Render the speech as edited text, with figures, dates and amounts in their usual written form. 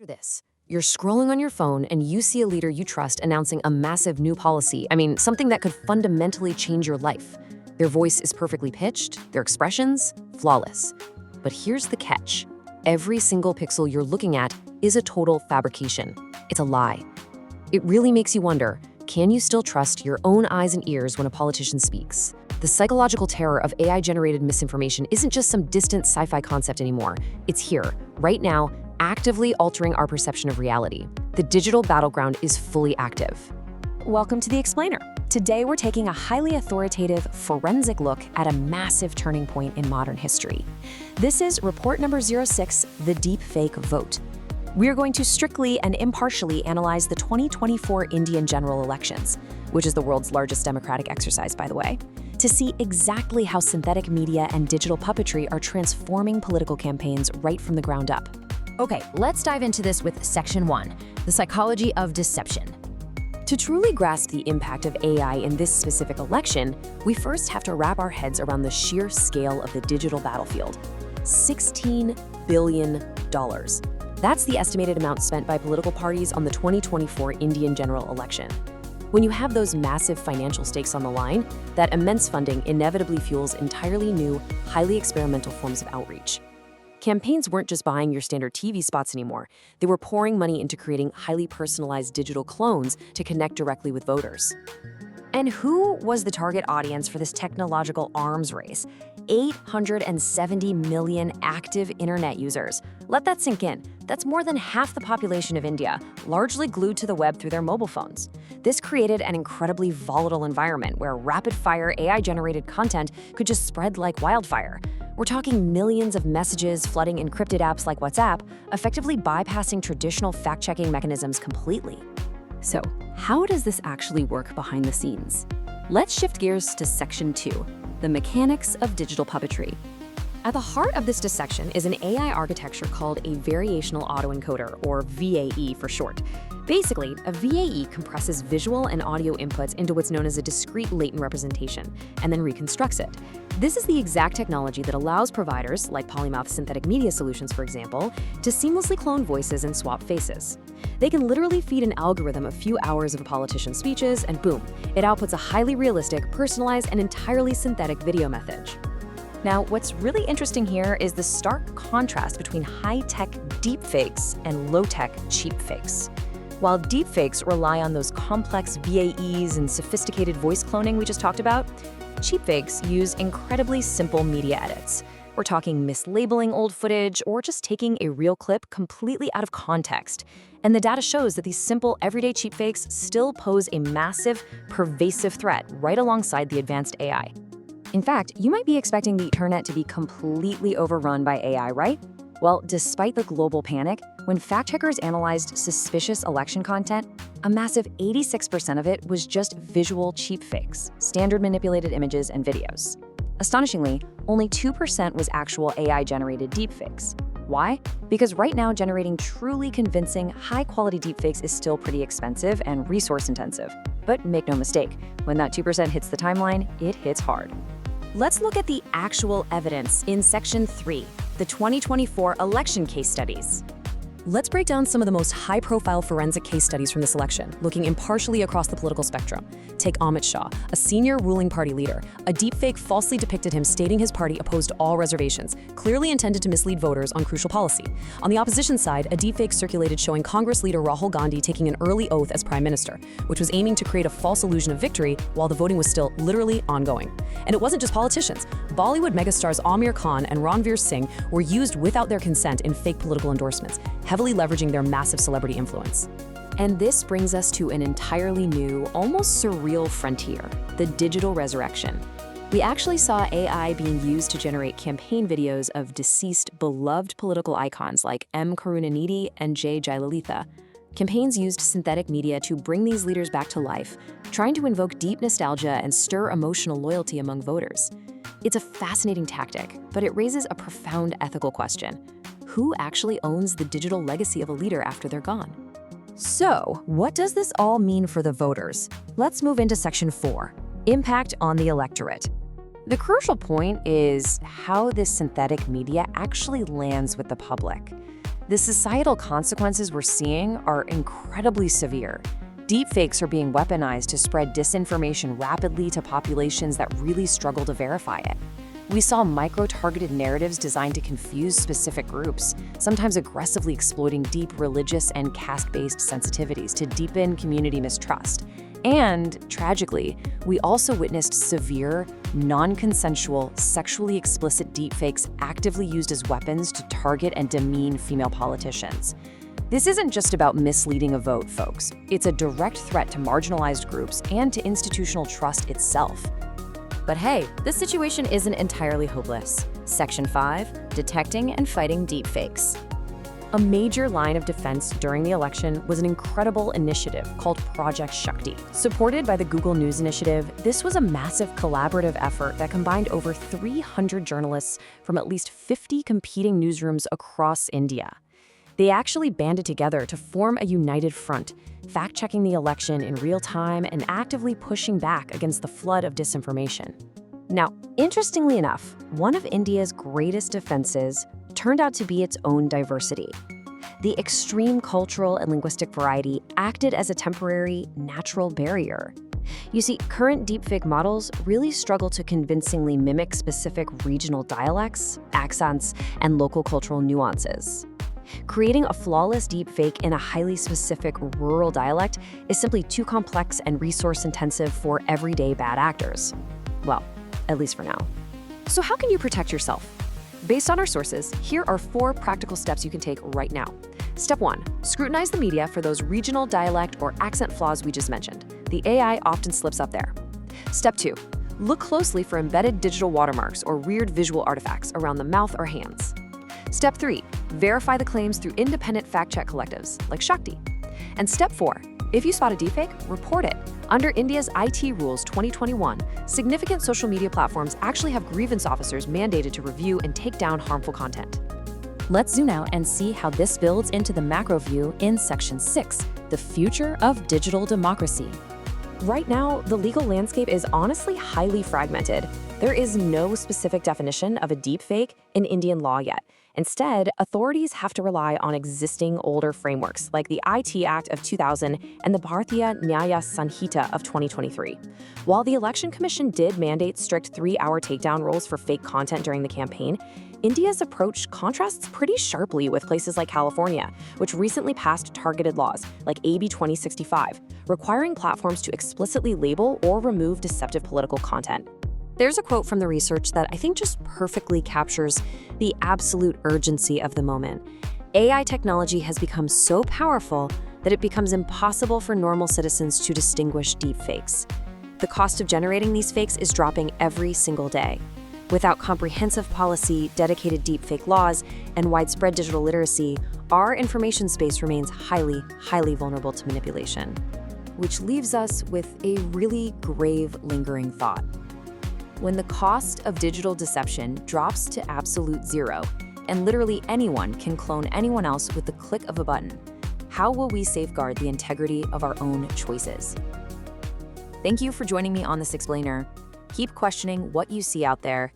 This. You're scrolling on your phone and you see a leader you trust announcing a massive new policy. Something that could fundamentally change your life. Their voice is perfectly pitched, their expressions, flawless. But here's the catch. Every single pixel you're looking at is a total fabrication. It's a lie. It really makes you wonder, can you still trust your own eyes and ears when a politician speaks? The psychological terror of AI-generated misinformation isn't just some distant sci-fi concept anymore. It's here, right now, actively altering our perception of reality. The digital battleground is fully active. Welcome to The Explainer. Today we're taking a highly authoritative, forensic look at a massive turning point in modern history. This is report number 06, the Deepfake vote. We're going to strictly and impartially analyze the 2024 Indian general elections, which is the world's largest democratic exercise, by the way, to see exactly how synthetic media and digital puppetry are transforming political campaigns right from the ground up. Okay, let's dive into this with Section 1, the psychology of deception. To truly grasp the impact of AI in this specific election, we first have to wrap our heads around the sheer scale of the digital battlefield. $16 billion. That's the estimated amount spent by political parties on the 2024 Indian general election. When you have those massive financial stakes on the line, that immense funding inevitably fuels entirely new, highly experimental forms of outreach. Campaigns weren't just buying your standard TV spots anymore. They were pouring money into creating highly personalized digital clones to connect directly with voters. And who was the target audience for this technological arms race? 870 million active internet users. Let that sink in. That's more than half the population of India, largely glued to the web through their mobile phones. This created an incredibly volatile environment where rapid-fire AI-generated content could just spread like wildfire. We're talking millions of messages flooding encrypted apps like WhatsApp, effectively bypassing traditional fact-checking mechanisms completely. So, how does this actually work behind the scenes? Let's shift gears to Section 2, the mechanics of digital puppetry. At the heart of this dissection is an AI architecture called a variational autoencoder, or VAE for short. Basically, a VAE compresses visual and audio inputs into what's known as a discrete latent representation, and then reconstructs it. This is the exact technology that allows providers, like Polymouth Synthetic Media Solutions, for example, to seamlessly clone voices and swap faces. They can literally feed an algorithm a few hours of a politician's speeches, and boom, it outputs a highly realistic, personalized, and entirely synthetic video message. Now, what's really interesting here is the stark contrast between high-tech deepfakes and low-tech cheapfakes. While deepfakes rely on those complex VAEs and sophisticated voice cloning we just talked about, cheapfakes use incredibly simple media edits. We're talking mislabeling old footage or just taking a real clip completely out of context. And the data shows that these simple, everyday cheapfakes still pose a massive, pervasive threat right alongside the advanced AI. In fact, you might be expecting the internet to be completely overrun by AI, right? Well, despite the global panic, when fact-checkers analyzed suspicious election content, a massive 86% of it was just visual cheapfakes, standard manipulated images and videos. Astonishingly, only 2% was actual AI-generated deepfakes. Why? Because right now, generating truly convincing, high-quality deepfakes is still pretty expensive and resource-intensive. But make no mistake, when that 2% hits the timeline, it hits hard. Let's look at the actual evidence in Section 3, the 2024 election case studies. Let's break down some of the most high-profile forensic case studies from this election, looking impartially across the political spectrum. Take Amit Shah, a senior ruling party leader. A deepfake falsely depicted him stating his party opposed all reservations, clearly intended to mislead voters on crucial policy. On the opposition side, a deepfake circulated showing Congress leader Rahul Gandhi taking an early oath as prime minister, which was aiming to create a false illusion of victory while the voting was still literally ongoing. And it wasn't just politicians. Bollywood megastars Amir Khan and Ranveer Singh were used without their consent in fake political endorsements, heavily leveraging their massive celebrity influence. And this brings us to an entirely new, almost surreal frontier, the digital resurrection. We actually saw AI being used to generate campaign videos of deceased, beloved political icons like M. Karunanidhi and J. Jayalalitha. Campaigns used synthetic media to bring these leaders back to life, trying to invoke deep nostalgia and stir emotional loyalty among voters. It's a fascinating tactic, but it raises a profound ethical question. Who actually owns the digital legacy of a leader after they're gone? So, what does this all mean for the voters? Let's move into Section 4, impact on the electorate. The crucial point is how this synthetic media actually lands with the public. The societal consequences we're seeing are incredibly severe. Deepfakes are being weaponized to spread disinformation rapidly to populations that really struggle to verify it. We saw micro-targeted narratives designed to confuse specific groups, sometimes aggressively exploiting deep religious and caste-based sensitivities to deepen community mistrust. And, tragically, we also witnessed severe, non-consensual, sexually explicit deepfakes actively used as weapons to target and demean female politicians. This isn't just about misleading a vote, folks. It's a direct threat to marginalized groups and to institutional trust itself. But hey, this situation isn't entirely hopeless. Section 5, Detecting and Fighting Deepfakes. A major line of defense during the election was an incredible initiative called Project Shakti. Supported by the Google News Initiative, this was a massive collaborative effort that combined over 300 journalists from at least 50 competing newsrooms across India. They actually banded together to form a united front, fact-checking the election in real time and actively pushing back against the flood of disinformation. Now, interestingly enough, one of India's greatest defenses turned out to be its own diversity. The extreme cultural and linguistic variety acted as a temporary, natural barrier. You see, current deepfake models really struggle to convincingly mimic specific regional dialects, accents, and local cultural nuances. Creating a flawless deepfake in a highly specific rural dialect is simply too complex and resource-intensive for everyday bad actors. Well, at least for now. So how can you protect yourself? Based on our sources, here are 4 practical steps you can take right now. Step 1, scrutinize the media for those regional dialect or accent flaws we just mentioned. The AI often slips up there. Step 2, look closely for embedded digital watermarks or weird visual artifacts around the mouth or hands. Step 3, verify the claims through independent fact-check collectives like Shakti. And Step 4, if you spot a deepfake, report it. Under India's IT Rules 2021, significant social media platforms actually have grievance officers mandated to review and take down harmful content. Let's zoom out and see how this builds into the macro view in Section 6, the future of digital democracy. Right now, the legal landscape is honestly highly fragmented. There is no specific definition of a deepfake in Indian law yet. Instead, authorities have to rely on existing older frameworks like the IT Act of 2000 and the Bharatiya Nyaya Sanhita of 2023. While the Election Commission did mandate strict 3-hour takedown rules for fake content during the campaign, India's approach contrasts pretty sharply with places like California, which recently passed targeted laws like AB 2065, requiring platforms to explicitly label or remove deceptive political content. There's a quote from the research that I think just perfectly captures the absolute urgency of the moment. AI technology has become so powerful that it becomes impossible for normal citizens to distinguish deepfakes. The cost of generating these fakes is dropping every single day. Without comprehensive policy, dedicated deepfake laws, and widespread digital literacy, our information space remains highly, highly vulnerable to manipulation. Which leaves us with a really grave, lingering thought. When the cost of digital deception drops to absolute zero, and literally anyone can clone anyone else with the click of a button, how will we safeguard the integrity of our own choices? Thank you for joining me on this explainer. Keep questioning what you see out there,